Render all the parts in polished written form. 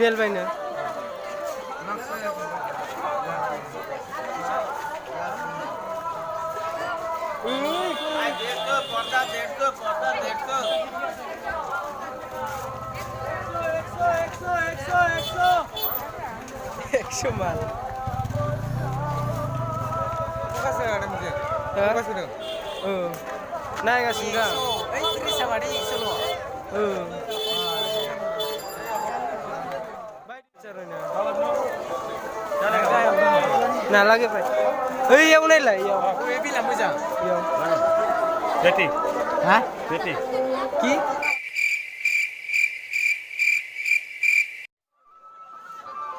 Bell ভাই না একশো মাল naik kasih enggak? Ini sama dia solo. Baik caranya. Nah lagi pak. Iya udah lah iya. Aku bilang aja. Iya. Beti. Hah? Beti. Ki?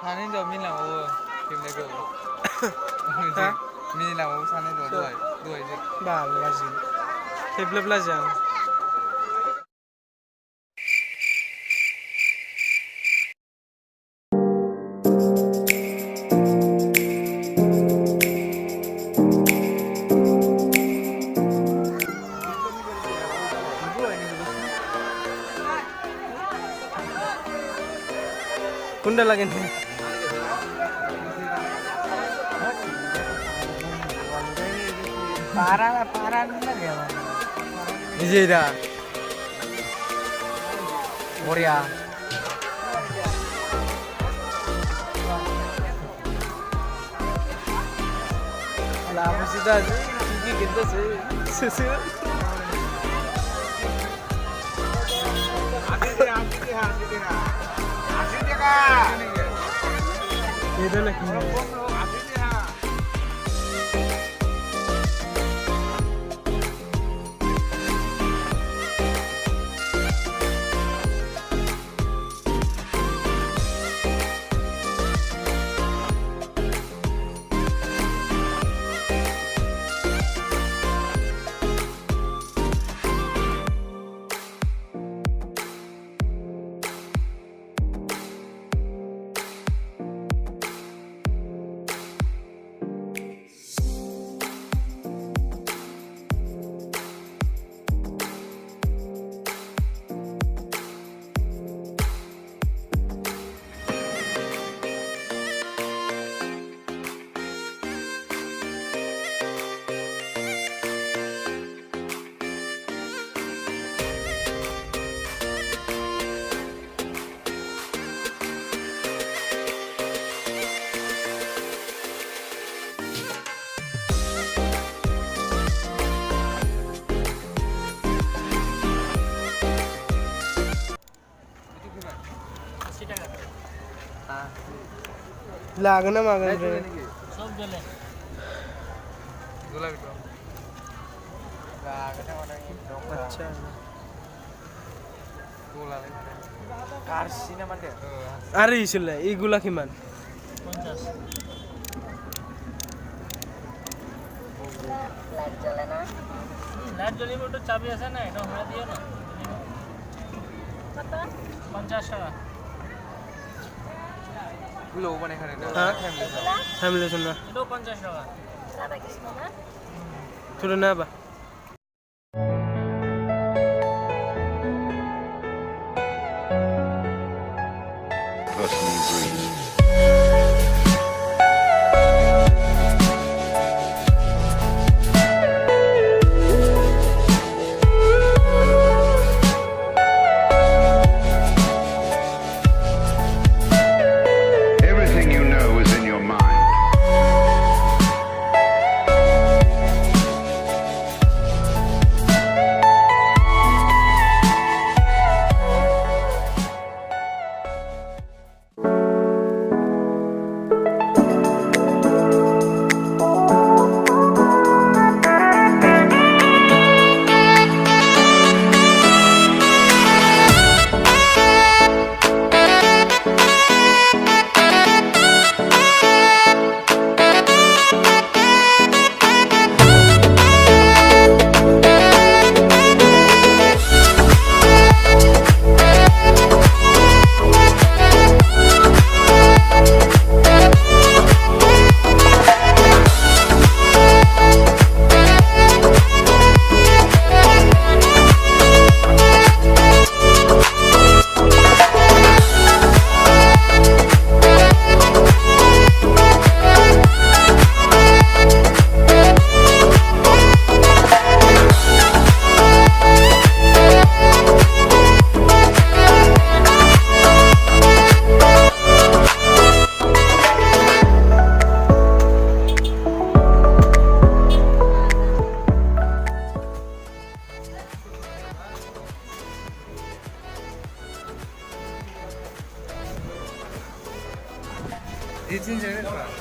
Sana itu minang aku tim lego. Hah? Minang aku sana itu dua itu. Bagus lagi. Tebel belajar. Kunda lagi nih. Parah bener ya, Bang. Iya dah. Korea. Lah apa sih dah? Gigi gitu sih. Susu. Itu lagi. लागना मागन रे सब जले गुलाबी तो लागना वाला अच्छा गुलाबी कार सिनेमा दे अरे इसले एगुला किमान 50 লাইট জ্বলে না লাইট জ্বলিব তো চাবি আছে না এটা হয়ে দিও না কত 50 টাকা গুলো মানে এখানে না হ্যাঁ ফ্যামিলি ফ্যামিলি শুননা এটাও 50 টাকা সাদা কৃষ্ণ না ছোট না বা Personal dreams. Everything you know is in your mind. 2-3 জায়গায়